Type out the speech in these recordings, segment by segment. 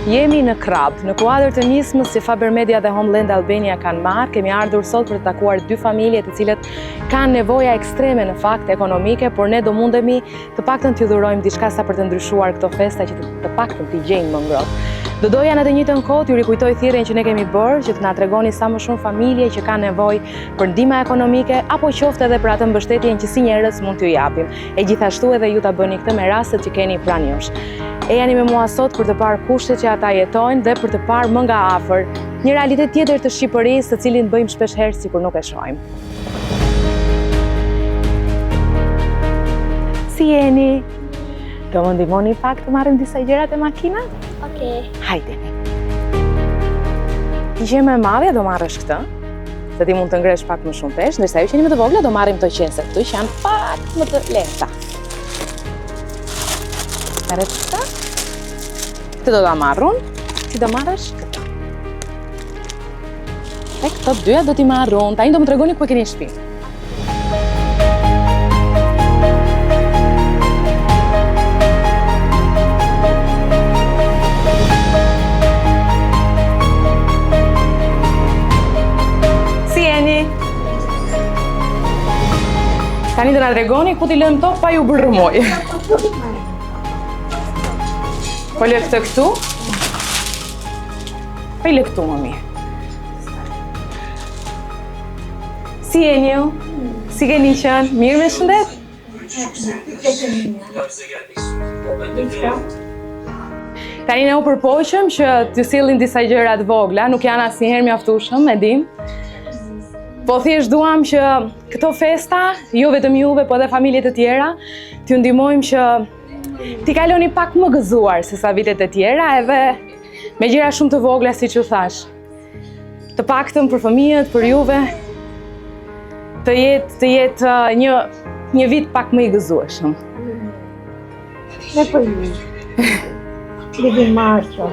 Jemi në Krap, në kuadër të nismës që Faber Media dhe Homeland Albania kanë marrë. Kemi ardhur sot për të takuar dy familje të cilët kanë nevoja ekstreme në fakt ekonomike, por ne do mundemi të paktën t'ju dhurojmë diçka sa për të ndryshuar këto festa që të paktën t'i gjejnë më ngrohtë. Do doja në të njëjtën kohë t'ju rikujtoj thirrjen që ne kemi bërë, që të na tregoni sa më shumë familje që kanë nevojë për ndihmë ekonomike apo qoftë edhe për atë mbështetjen që si njerëz mund t'ju japim. E gjithashtu edhe ju ta bëni këtë me rastet që keni pranë jush. E jani me mua sot për të parë kushtet që ata jetojnë dhe për të parë më nga afër një realitet tjetër të Shqipërisë, të cilin bëjmë shpesh herë sikur nuk e shohim. Si jeni? Do më ndihmoni pak të marrim disa gjërat e makinat? Okej. Hajdeni. Ti që je më e madhe do marrësh këtë, se ti mund të ngresh pak më shumë peshë, ndërsa ju që jeni më të vogla do marrim këto qese këtu që janë pak më të lehta. Merret këtë? Këtë do ta marrun, ti do marrësh këtë. E këto dyja do t'i marrun, tani do më tregoni ku e keni në shtëpi. Si jeni? Tani do na tregoni ku t'i lëm to pa ju bërë rrëmoj. Po lë këtë këtu? Po i lë këtu, më mirë. Si jeni ju? Si keni qenë? Mirë me shëndet? Tani ne u përpoqëm që t'ju sillin disa gjëra të vogla, nuk janë asnjëherë mjaftueshëm, e dim. Po thjesht duam që këto festa, jo vetëm juve, po edhe familjet e tjera, t'ju ndihmojmë që t'i kaloni pak më gëzuar se sa vitet e tjera, edhe me gjëra shumë të vogla, siç ju thash. Të paktën për fëmijët, për juve, të jetë një vit pak më i gëzueshëm. Ne për ju. Lidhi marqo.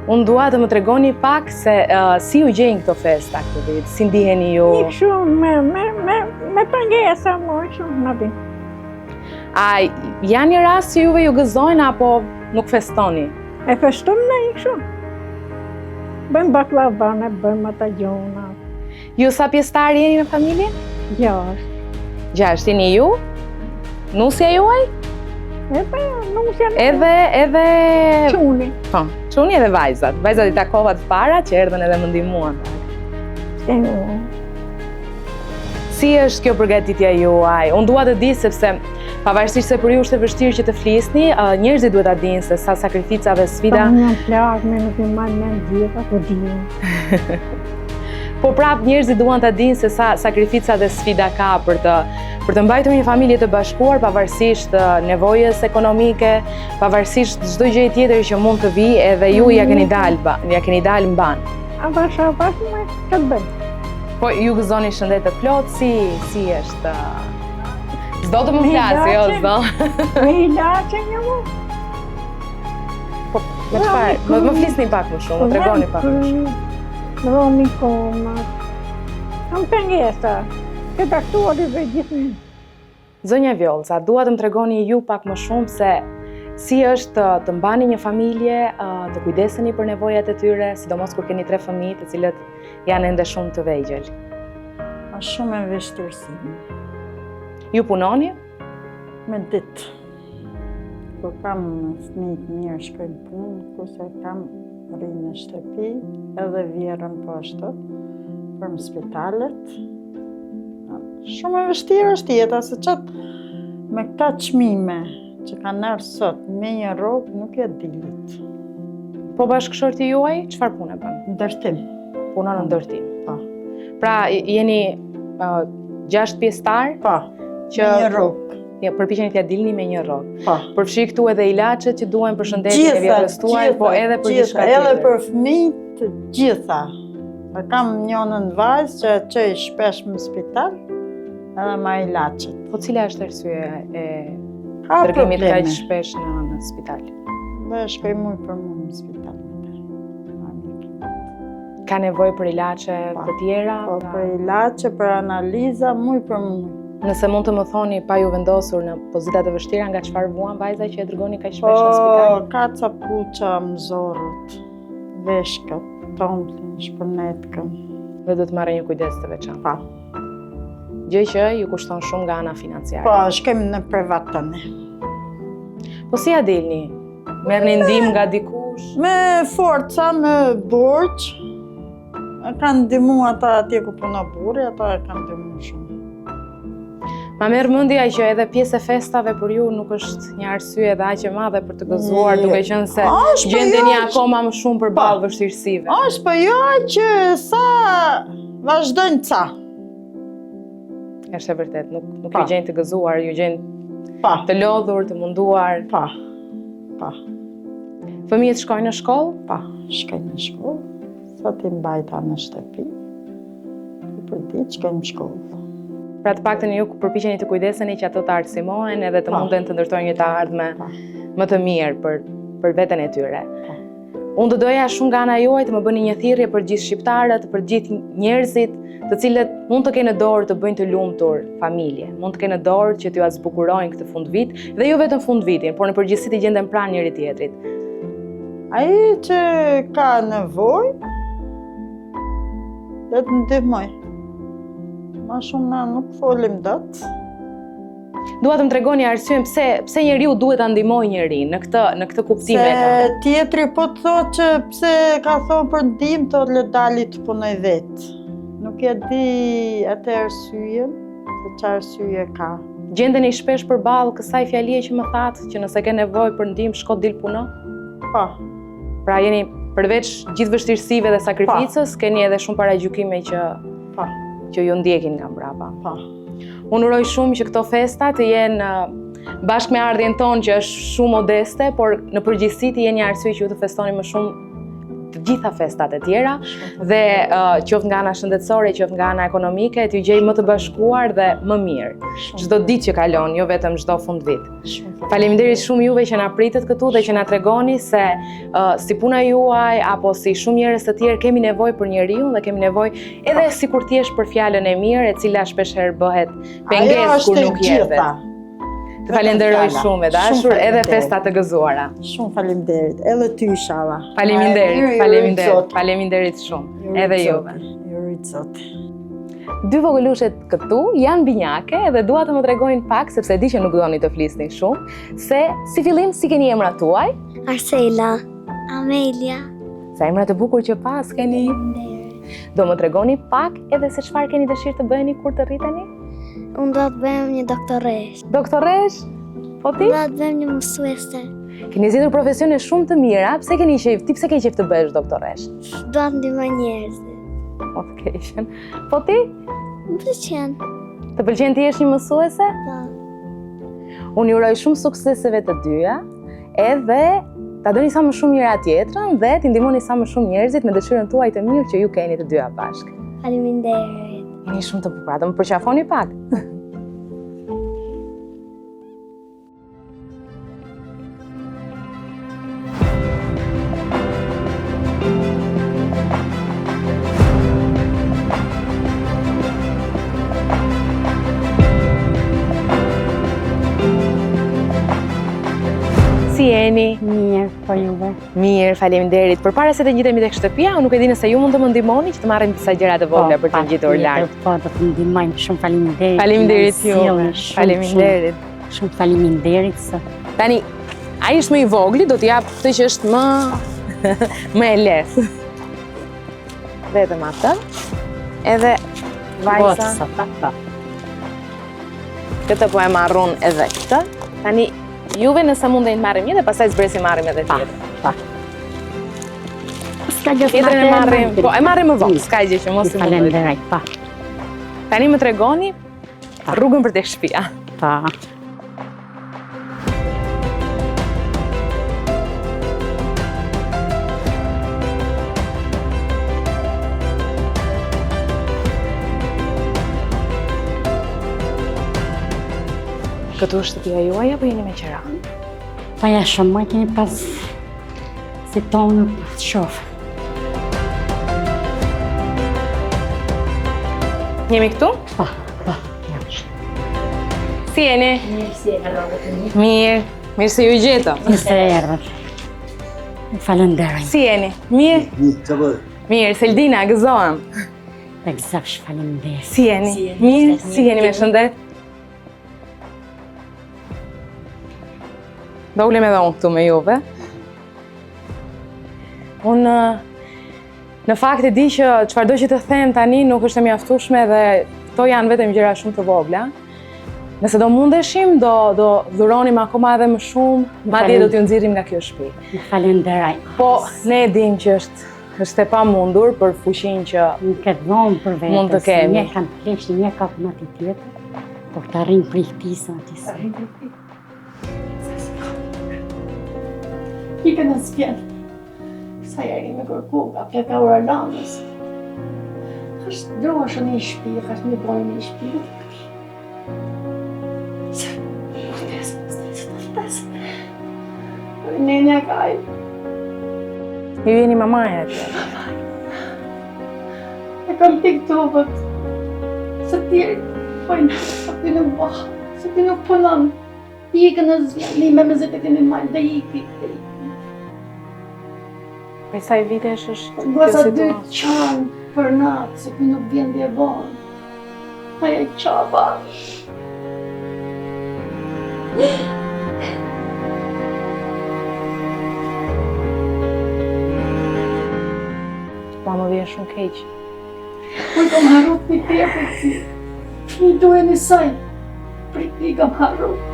Unë dua të më tregoni pak se si u gjejnë këto festa këtë vit, si ndiheni ju? Një shumë me pengesa më shumë në vit. A janë një rast që juve ju gëzojnë apo nuk festoni? E festojmë ne një shumë. Bëjmë baklavane, bëjmë ata gjona. Ju sa pjesëtar jeni në familje? 6. 6 jeni ju? Nusja juaj? Nusja në Edhe quni. Po, çuni edhe vajzat. Vajzat i takova të para që erdhën edhe më ndihmuan. Si është kjo përgatitja juaj? Unë dua të di sepse pavarësisht se për ju është e vështirë që të flisni, njerëzit duhet ta dinë se sa sakrifica dhe sfida. Po një plak, me nuk i marrë me gjitha, po dinë. Po prap njerëzit duan ta dinë se sa sakrifica dhe sfida ka për të mbajtur një familje të bashkuar, pavarësisht nevojës ekonomike, pavarësisht çdo gjë tjetër që mund të vijë, edhe ju ja keni dalë mban. A bashkë me këtë bëjmë. Po ju gëzoni shëndet të plot, si është? S'do të më flasë, jo, s'do. Me ilaçe një mu. Po, me çfarë? Do të më flisni pak më shumë, më tregoni pak më shumë. Romi komat. Kam pengesa. Këtë aktuar i vej gjithë. Zonja Vjollca, dua të më tregoni ju pak më shumë se si është të mbani një familje, të kujdeseni për nevojat e tyre, sidomos kur keni 3 fëmijë të cilët janë ende shumë të vegjël. Është shumë e vështirësi. Ju punoni? Me ditë. Kur kam fëmijë të mirë shkojnë punë, kurse kam rrinë në shtëpi, edhe vjerën poshtë, për në spitalet. Shumë e vështirë është jeta, se qatë me këta çmime që kanë nërë sot, me një rrobë nuk e dilit. Po bashkëshorti juaj, çfarë pune bën? Ndërtim. Punon në ndërtim. Po. Pra jeni 6 pjesëtar? Po. Që një rrobë. Ja, përpiqeni t'ia dilni me një rrobë. Po. Përfshi këtu edhe ilaçet që duhen për shëndetjen e vjetës tuaj, po edhe për diçka tjetër. Edhe për fëmijët të gjitha. Kam njënën vajzë që çoj shpesh në spital, edhe ma ilaçet. Po cila është arsye e dërgimit kaq shpesh në spital? Dhe shkoj muj për mu në spital. Ka nevojë për ilaçe të tjera? Po, për ilaçe, për analiza, muj për muj. Nëse mund të më thoni pa ju vendosur në pozita të vështira, nga çfarë vuan vajza që e dërgoni kaq shpesh në spital? Kaca puça, mëzorët, veshkat, tomplin, shpërnetkën. Dhe do të marrë një kujdes të veçantë. Pa. Gjë që ju kushton shumë nga ana financiare. Po, shkemi në privat tani. Po si ja dilni? Merrni ndihmë nga dikush? Me forca, me borç. Kanë ndihmu ata atje ku punon burri, ata e kanë ndihmu shumë. Ma merr mendja që edhe pjesë e festave për ju nuk është një arsye edhe aq e madhe për të gëzuar, duke qenë se gjendeni akoma më shumë përballë vështirësive. Është po jo që sa vazhdojnë ca. Është e vërtet, nuk ju gjeni të gëzuar, ju gjeni të lodhur, të munduar. Pa. Fëmijët shkojnë në shkollë? Pa, shkojnë në shkollë. Sot i mbajta në shtëpi. Për ditë shkojnë në shkollë. Pra të paktën ju përpiqeni të kujdeseni që ato të arsimojnë edhe të munden të ndërtojnë një të ardhme më të mirë për veten e tyre. Unë do doja shumë nga ana juaj të më bëni një thirrje për gjithë shqiptarët, për gjithë njerëzit të cilët mund të kenë dorë të bëjnë të lumtur familje, mund të kenë dorë që t'ju zbukurojnë këtë fundvit dhe jo vetëm fundvitin, por në përgjithësi të gjenden pranë njëri tjetrit. Ai që ka nevojë, le të ndihmoj. Ma shumë na nuk folim dot. Dua të më tregoni arsyen pse njeriu duhet ta ndihmojë njërin në këtë kuptim vetëm. Se tjetri po të thotë që pse ka thonë për ndihmë, thotë le dali të punoj vetë. Nuk e di atë arsyen, se çfarë arsye ka. Gjendeni shpesh përballë kësaj fjalie që më thatë që nëse ke nevojë për ndihmë, shko dil puno? Po. Pra jeni përveç gjithë vështirësive dhe sakrificës, keni edhe shumë paragjykime që ju ndjekin nga mbrapa. Unë uroj shumë që këto festa të jenë bashkë me ardhjen tonë që është shumë modeste, por në përgjithësi të jenë një arsye që ju të festoni më shumë të gjitha festat e tjera dhe qoftë nga ana shëndetësore, qoftë nga ana ekonomike, t'ju gjej më të bashkuar dhe më mirë. Çdo ditë që kalon, jo vetëm çdo fundvit. Faleminderit shumë juve që na pritët këtu dhe që na tregoni se si puna juaj apo si shumë njerëz të tjerë kemi nevojë për njeriu dhe kemi nevojë edhe sikur thjesht për fjalën e mirë, e cila shpeshherë bëhet pengesë kur nuk jepet. Të falenderoj shumë e dashur, edhe festa të gëzuara. Shumë faleminderit, edhe ty inshallah. Faleminderit shumë, edhe juve. Ju rrit zot. Dy vogëlushet këtu janë binjake dhe dua të më tregojnë pak, sepse di që nuk doni të flisni shumë, se si fillim si keni emrat tuaj? Arsela, Amelia. Sa emra të bukur që pas keni. Do më tregoni pak edhe se çfarë keni dëshirë të bëheni kur të rriteni? Unë do të bëhem një doktoresh. Doktoresh? Po ti? Do të bëhem një mësuese. Keni zgjedhur profesione shumë të mira, pse keni qejf të bëhesh doktoresh? Do të ndihmoj njerëzit. O të keqen. Po ti? Më pëlqen. Të pëlqen të jesh një mësuese? Po. Unë ju uroj shumë sukseseve të dyja, edhe ta bëni sa më shumë njëra tjetrën dhe t'i ndihmoni sa më shumë njerëzit me dëshirën tuaj të mirë që ju keni të dyja bashkë. Faleminderit. Jeni shumë të bukura, do më përqafoni pak. Si jeni? Mirë, po juve. Mirë, faleminderit. Përpara se të ngjitemi tek shtëpia, unë nuk e di nëse ju mund të më ndihmoni që të marrim disa gjëra të vogla për të ngjitur lart. Po, do të ndihmojmë. Shumë faleminderit. Faleminderit juve. Faleminderit. Shumë faleminderit. Tani, ai është më i vogli, do t'i jap këtë që është më e lehtë. Vetëm atë. Edhe vajza. Këtë po e marrun edhe këtë. Tani, juve nëse mundeni të marrim një dhe pastaj zbresi marrim edhe tjetër. Pa. Tjetërën e marrim, po e marrim më vonë, s'ka gjë që mos i mundoj. Falenderoj, pa. Tani më tregoni rrugën për tek shtëpia. Pa. Këtu është shtëpia juaj apo jeni me qira? Pa ja shumë, keni pas si tonë të shofë. Jemi këtu? Pa, jam. Si jeni? Mirë si e kalove të një. Mirë. Mirë se ju gjeta. Mirë se e erdhët. Falenderoj. Si jeni? Mirë? Mirë, Seldina, gëzohem. Egzash falenderoj. Si jeni? Mirë? Si jeni me shëndet? Do ulem edhe unë këtu me juve. Unë në fakt e di që çfarëdo që të them tani nuk është e mjaftueshme dhe këto janë vetëm gjëra shumë të vogla. Nëse do mundeshim, do dhuronim akoma edhe më shumë, madje do t'ju nxirrim nga kjo shtëpi. Falenderoj. Po, ne e dim që është e pamundur për fuqinë që Nuk e dhomë për vetës. Mund të kemi. Një kanë plesh, një ka për ati tjetër. Por të arrin për i këtisa ati se. Ike në spjell. Sa jeri me kërku nga pleka ura lanës. Është droshë një shpi, është një bojë një shpi. Urtes. Nenja kaj. ju jeni mamaja atje. E kam TikTok-ët. Se tjerë, pojnë, se ti nuk bëha, se ti nuk punon. Ikë në zhjallime me zëtë të një majnë dhe iki. Për sa i vitesh është Gosa 2 qanë për natë, se ti nuk vjen dhe e bonë. Aja i qaba. Pa më vjen shumë keq. Unë kam harrut një tepër ti. Një duhe një saj. Për ti kam harrut.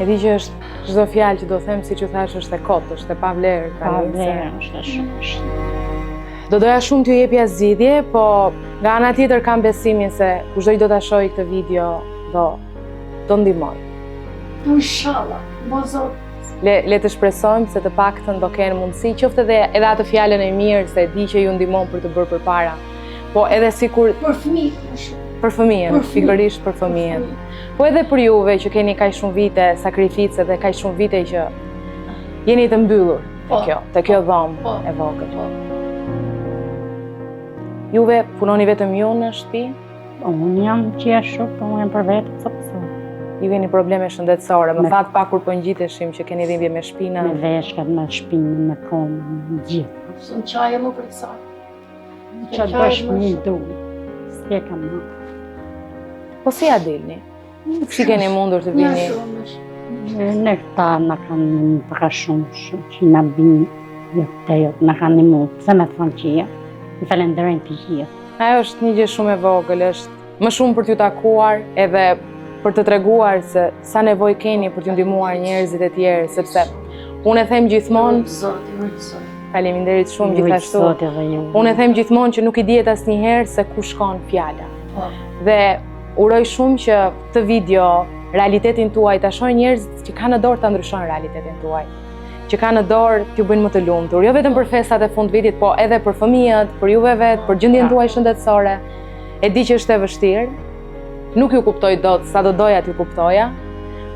E di që është çdo fjalë që do them, siç u thash, është e kotë, është e pavlerë tani. Vlerë është shumë. Do doja shumë t'ju jepja zgjidhje, po nga ana tjetër kam besimin se kushdo që do ta shohë këtë video do ndihmoj. Inshallah, bo zot. Le të shpresojmë se të paktën do kenë mundësi, qoftë edhe atë fjalën e mirë se di që ju ndihmon për të bërë përpara, po edhe sikur Për fëmijë më shumë. për fëmijën, Për fëmijën. pikërisht për fëmijën. Po edhe për juve që keni kaq shumë vite sakrificë dhe kaq shumë vite që jeni të mbyllur te kjo dhomë Po. e vogël. Juve punoni vetëm ju në shtëpi? Unë jam qeshu, po unë jam për vetë të pësu. Ju keni probleme shëndetësore, më thatë pak kur po ngjiteshim që keni dhimbje me shpina. Me veshkat, me shpinë, me komë, me gjithë. Së në qaje më për kësa. Që të bësh një du, s'ke kam në. Po si ja dilni? Si keni mundur të Në vini? shumë, në shumë. Në këta në kanë një përka shumë që në binë, jo të jo, në kanë një mund, pëse me të thonë që jo, në falenderojnë të gjithë. Ajo është një gjë shumë e vogël, është më shumë për t'ju takuar edhe për të treguar se sa nevojë keni për t'ju ndihmuar njerëzit e tjerë, sepse unë e them gjithmonë, Zoti, rujtë zoti. faleminderit shumë gjithashtu. Sot edhe ju. Unë e them gjithmonë që nuk i dihet asnjëherë se ku shkon fjala. Po. Dhe uroj shumë që këtë video, realitetin tuaj, ta shohin njerëzit që kanë në dorë ta ndryshojnë realitetin tuaj. Që kanë në dorë t'ju bëjnë më të lumtur, jo vetëm për festat e fundvitit, po edhe për fëmijët, për juve vetë, për gjendjen tuaj shëndetësore. E di që është e vështirë. Nuk ju kuptoj dot, sa do doja t'ju kuptoja,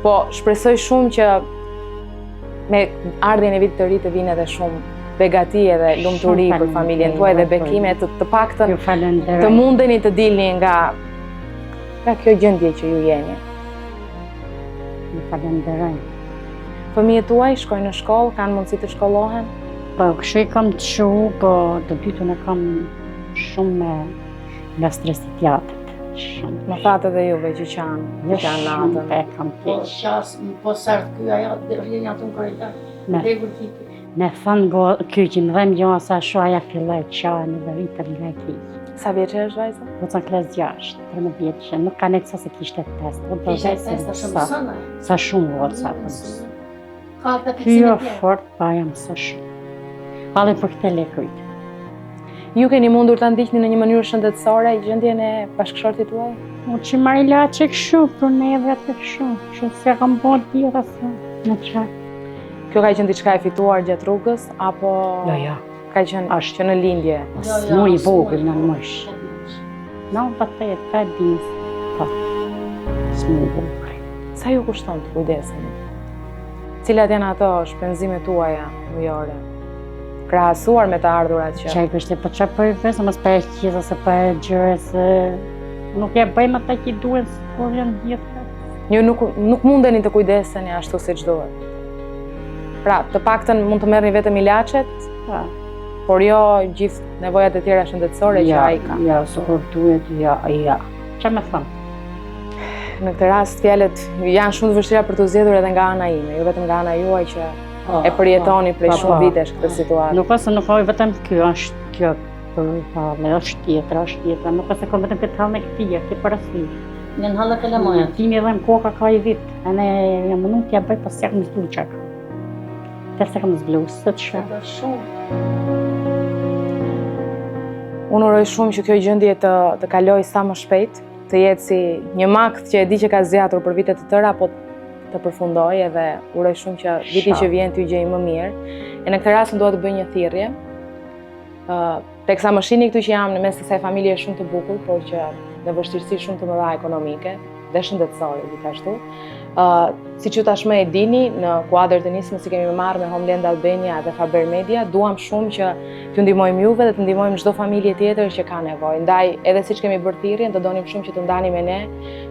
po shpresoj shumë që me ardhjen e vitit të ri të vinë edhe shumë begati edhe lumturi për familjen tuaj dhe bekime të paktën Ju falenderoj. të mundeni të dilni nga kjo gjendje që ju jeni. Ju falenderoj. Fëmijët tuaj shkojnë në shkollë, kanë mundësi të shkollohen? Po, kështu i kam të shu, po të dytën e kam shumë nga stresi tjatët. Shumë. Më thatë edhe juve që qanë Shumë natën. pe kam Po keq. shas, po sartë kjo ajo, dhe rjenja të në korejta. Ne. Dhe vërtiti. Ne thënë kjo që në dhem jo sa shuaja filloj qajnë dhe rritër nga keq. Sa vjeçë është vajza? Po të në kles 6, 13 vjeqë, nuk ka nekë sa se kishte test. Po do Kishe vese testa shumë sa, sënë. sa shumë vërë sa të Ka të Kjo picinë tjerë. fort, pa jam sa shumë. Falë për këte lekujt. Ju keni mundur ta ndiqni në një mënyrë shëndetësore gjendjen e bashkëshortit tuaj? U që marrë ilaçe këshu, për neve të këshu, që se kam bërë tjera se në qaj. Kjo ka qenë diçka e fituar gjatë rrugës apo Jo. ka qenë që në lindje? As mu i vogël në mësh. Në të të të dinës, po. S'mu i vogël. Sa ju kushton të kujdeseni? Cilat janë ato shpenzimet tuaja mujore? krahasuar me të ardhurat që... Qaj kështë po çfarë po e vesë, mos pa e qizë ose pa e gjërë, se nuk e bëjmë ata që duhen kur janë gjithë. Ju nuk mundeni të kujdeseni ashtu siç duhet. Pra, të paktën mund të merrni vetëm ilaçet, por jo gjithë nevojat e tjera shëndetësore që ai ka. Ja, sikur duhet, ja. Çfarë më thon? Në këtë rast fjalët janë shumë të vështira për të zgjedhur edhe nga ana ime, jo vetëm nga ana juaj që e përjetoni prej shumë vitesh këtë situatë. Nuk ose nuk oj vetëm kjo është kjo është tjetra, nuk ose kom vetëm këtë hallë këtij, këtë parasysh. Në hallë ka lamoja. Timi edhe në koka ka i vit. Ane jam mundu t'ja bëj pas jak më zblu qak. Tërse kam zblu, së të shë. Unë uroj shumë që kjo gjendje të kaloj sa më shpejt, të jetë si një makth që e di që ka zgjatur për vite të tëra, po të përfundoj edhe uroj shumë që viti që vjen t'ju gjej më mirë. E në këtë rast dua të bëj një thirrje. Teksa më shihni këtu që jam në mes të kësaj familje shumë të bukur, por që në vështirësi shumë të mëdha ekonomike dhe shëndetësore gjithashtu. Siç ju tashmë e dini, në kuadër të nismës që kemi marrë me Homeland Albania dhe Faber Media, duam shumë që t'ju ndihmojmë juve dhe të ndihmojmë çdo familje tjetër që ka nevojë. Ndaj, edhe siç kemi bërë thirrjen, do donim shumë që të ndani me ne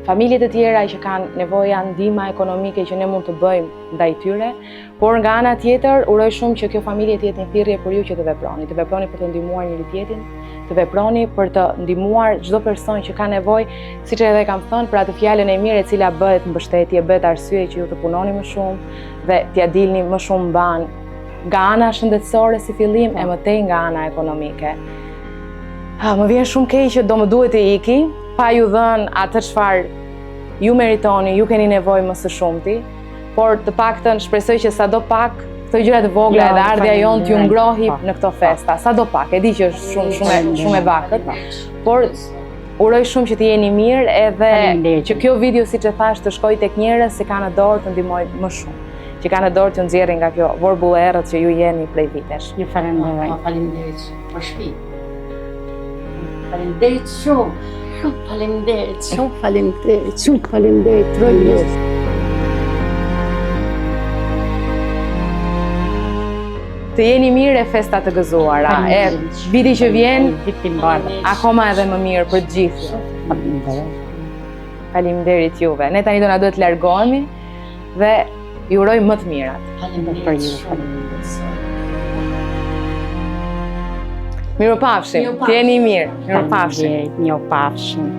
familjet e tjera që kanë nevojë ndihma ekonomike që ne mund të bëjmë ndaj tyre, por nga ana tjetër, uroj shumë që kjo familje të jetë një thirrje për ju që të veproni për të ndihmuar njëri tjetrin, të veproni për të ndihmuar çdo person që ka nevojë, siç edhe kam thënë, për atë fjalën e mirë e cila bëhet mbështetje, bëhet arsye që ju të punoni më shumë dhe t'ja dilni më shumë ban nga ana shëndetësore si fillim e mëtej nga ana ekonomike. Më vjen shumë keq që do më duhet të iki, pa ju dhënë atë çfarë ju meritoni, ju keni nevojë më së shumti, por të paktën shpresoj që sadopak këto gjëra të vogla edhe ardhja jonë t'ju ngrohi në këto festa, sadopak, e di që është shumë e vakët, por uroj shumë që të jeni mirë edhe që kjo video, siç e thash, të shkojë tek njerëz që kanë në dorë të ndihmojnë më shumë, që kanë në dorë të nxjerrin nga kjo vorbull e errët që ju jeni prej vitesh. Ju falenderoj. Faleminderit për shtëpi. Faleminderit shumë. Shumë faleminderit. Rojës. Të jeni mirë e festa të gëzuara, e viti që vjen, akoma edhe më mirë për gjithë. Faleminderit juve. Ne tani do na duhet të largohemi dhe ju uroj më të mirat. Faleminderit. Miropafshim. Të jeni mirë. Miropafshim. Miropafshim.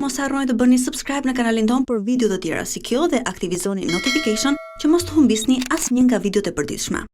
Mos harroni të bëni subscribe në kanalin ton për video të tjera si kjo dhe aktivizoni notification që mos të humbisni asnjë nga videot e përditshme.